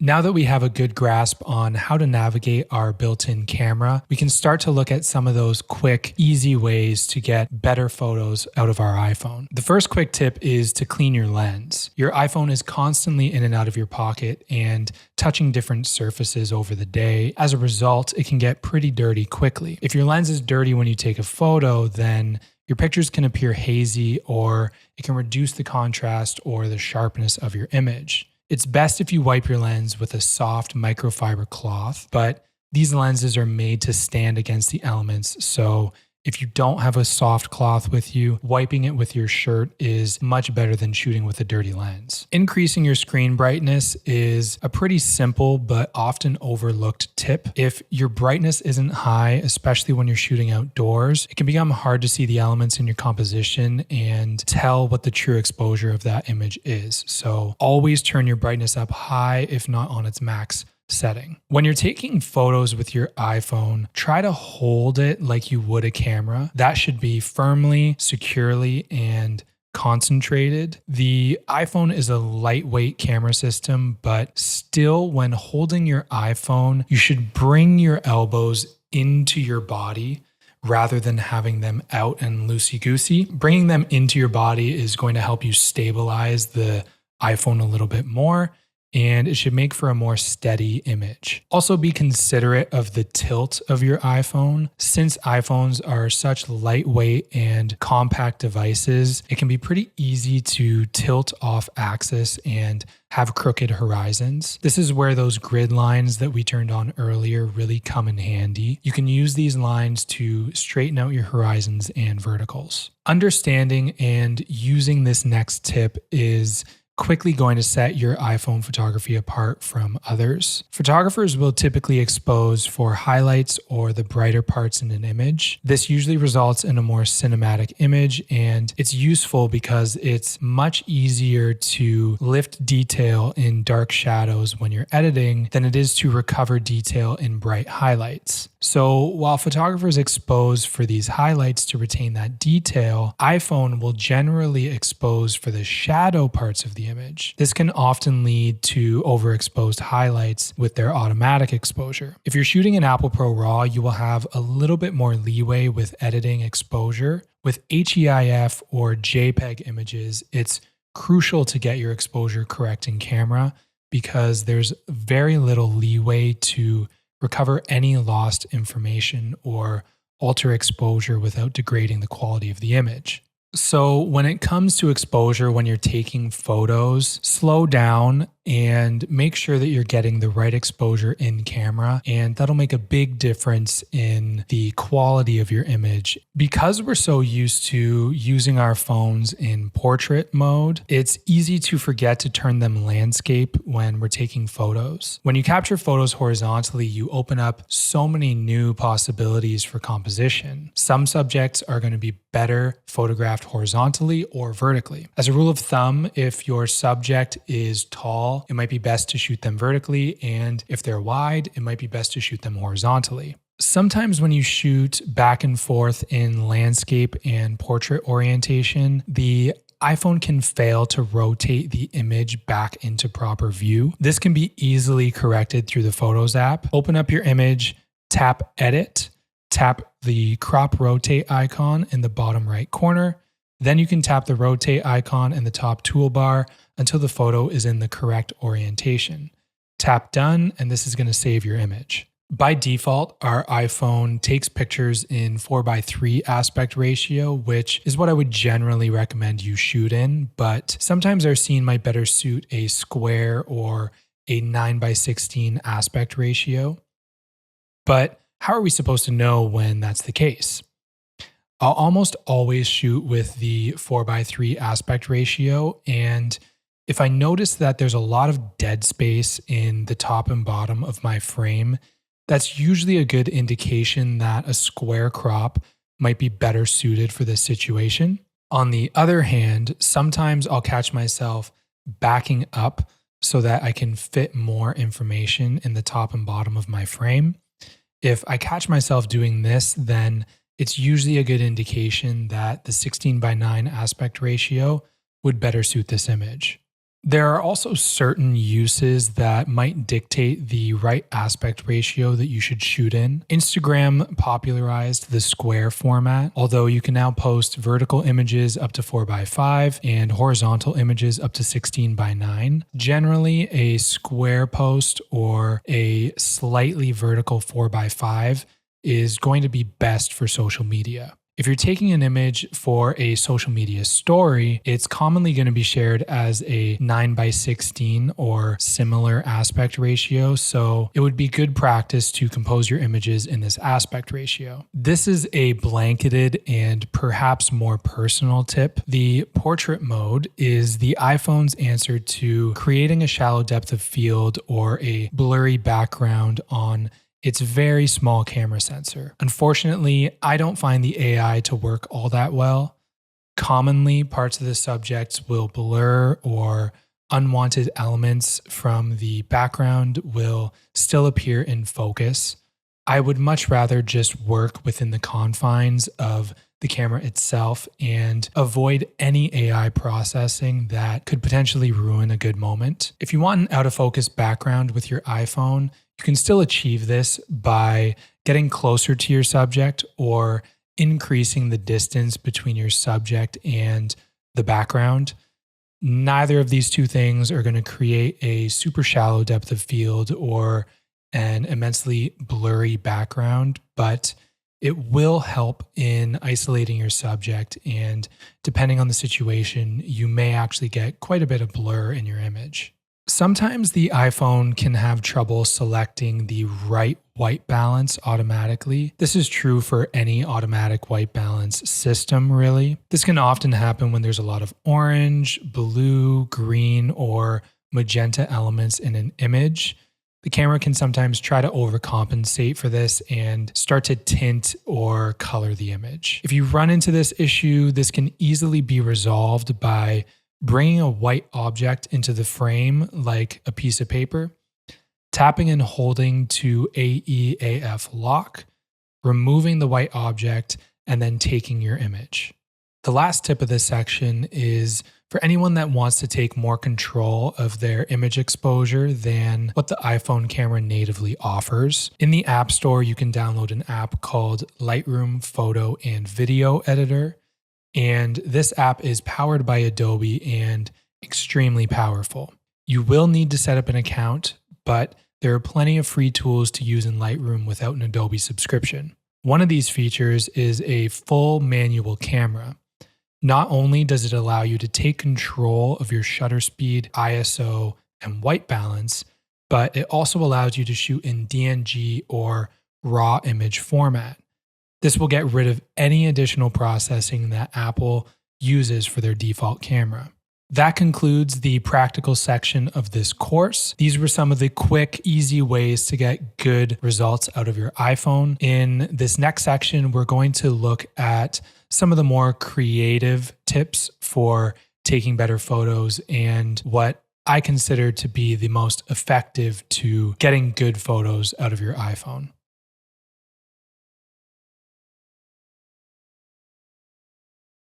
Now that we have a good grasp on how to navigate our built-in camera, we can start to look at some of those quick, easy ways to get better photos out of our iPhone. The first quick tip is to clean your lens. Your iPhone is constantly in and out of your pocket and touching different surfaces over the day. As a result, it can get pretty dirty quickly. If your lens is dirty when you take a photo, then your pictures can appear hazy, or it can reduce the contrast or the sharpness of your image. It's best if you wipe your lens with a soft microfiber cloth, but these lenses are made to stand against the elements, so if you don't have a soft cloth with you, wiping it with your shirt is much better than shooting with a dirty lens. Increasing your screen brightness is a pretty simple but often overlooked tip. If your brightness isn't high, especially when you're shooting outdoors, it can become hard to see the elements in your composition and tell what the true exposure of that image is. So always turn your brightness up high, if not on its max setting. When you're taking photos with your iPhone, try to hold it like you would a camera. That should be firmly, securely, and concentrated. The iPhone is a lightweight camera system, but still, when holding your iPhone, you should bring your elbows into your body rather than having them out and loosey-goosey. Bringing them into your body is going to help you stabilize the iPhone a little bit more, and it should make for a more steady image. Also, be considerate of the tilt of your iPhone. Since iPhones are such lightweight and compact devices, it can be pretty easy to tilt off axis and have crooked horizons. This is where those grid lines that we turned on earlier really come in handy. You can use these lines to straighten out your horizons and verticals. Understanding and using this next tip is quickly going to set your iPhone photography apart from others. Photographers will typically expose for highlights or the brighter parts in an image. This usually results in a more cinematic image, and it's useful because it's much easier to lift detail in dark shadows when you're editing than it is to recover detail in bright highlights. So while photographers expose for these highlights to retain that detail, iPhone will generally expose for the shadow parts of the image. This can often lead to overexposed highlights with their automatic exposure. If you're shooting in Apple Pro RAW, you will have a little bit more leeway with editing exposure. With HEIF or JPEG images, it's crucial to get your exposure correct in camera because there's very little leeway to recover any lost information or alter exposure without degrading the quality of the image. So when it comes to exposure, when you're taking photos, slow down and make sure that you're getting the right exposure in camera, and that'll make a big difference in the quality of your image. Because we're so used to using our phones in portrait mode, it's easy to forget to turn them landscape when we're taking photos. When you capture photos horizontally, you open up so many new possibilities for composition. Some subjects are going to be better photographed horizontally or vertically. As a rule of thumb, if your subject is tall, it might be best to shoot them vertically, and if they're wide, it might be best to shoot them horizontally. Sometimes when you shoot back and forth in landscape and portrait orientation, the iPhone can fail to rotate the image back into proper view. This can be easily corrected through the Photos app. Open up your image, tap Edit, tap the crop rotate icon in the bottom right corner. Then you can tap the rotate icon in the top toolbar until the photo is in the correct orientation. Tap done, and this is going to save your image. By default, our iPhone takes pictures in 4:3 aspect ratio, which is what I would generally recommend you shoot in, but sometimes our scene might better suit a square or a 9:16 aspect ratio. But how are we supposed to know when that's the case? I'll almost always shoot with the 4:3 aspect ratio, and if I notice that there's a lot of dead space in the top and bottom of my frame, that's usually a good indication that a square crop might be better suited for this situation. On the other hand, sometimes I'll catch myself backing up so that I can fit more information in the top and bottom of my frame. If I catch myself doing this, then it's usually a good indication that the 16:9 aspect ratio would better suit this image. There are also certain uses that might dictate the right aspect ratio that you should shoot in. Instagram popularized the square format, although you can now post vertical images up to 4:5 and horizontal images up to 16:9. Generally, a square post or a slightly vertical 4:5 is going to be best for social media. If you're taking an image for a social media story, it's commonly going to be shared as a 9:16 or similar aspect ratio, so it would be good practice to compose your images in this aspect ratio. This is a blanketed and perhaps more personal tip. The portrait mode is the iPhone's answer to creating a shallow depth of field or a blurry background on its very small camera sensor. Unfortunately, I don't find the AI to work all that well. Commonly, parts of the subjects will blur or unwanted elements from the background will still appear in focus. I would much rather just work within the confines of the camera itself and avoid any AI processing that could potentially ruin a good moment. If you want an out of focus background with your iPhone, you can still achieve this by getting closer to your subject or increasing the distance between your subject and the background. Neither of these two things are going to create a super shallow depth of field or an immensely blurry background, but it will help in isolating your subject. And depending on the situation, you may actually get quite a bit of blur in your image. Sometimes the iPhone can have trouble selecting the right white balance automatically. This is true for any automatic white balance system, really. This can often happen when there's a lot of orange, blue, green, or magenta elements in an image. The camera can sometimes try to overcompensate for this and start to tint or color the image. If you run into this issue, this can easily be resolved by bringing a white object into the frame like a piece of paper, tapping and holding to AEAF lock, removing the white object, and then taking your image. The last tip of this section is for anyone that wants to take more control of their image exposure than what the iPhone camera natively offers. In the App Store, you can download an app called Lightroom Photo and Video Editor. And this app is powered by Adobe and extremely powerful. You will need to set up an account, but there are plenty of free tools to use in Lightroom without an Adobe subscription. One of these features is a full manual camera. Not only does it allow you to take control of your shutter speed, ISO, and white balance, but it also allows you to shoot in DNG or RAW image format. This will get rid of any additional processing that Apple uses for their default camera. That concludes the practical section of this course. These were some of the quick, easy ways to get good results out of your iPhone. In this next section, we're going to look at some of the more creative tips for taking better photos and what I consider to be the most effective to getting good photos out of your iPhone.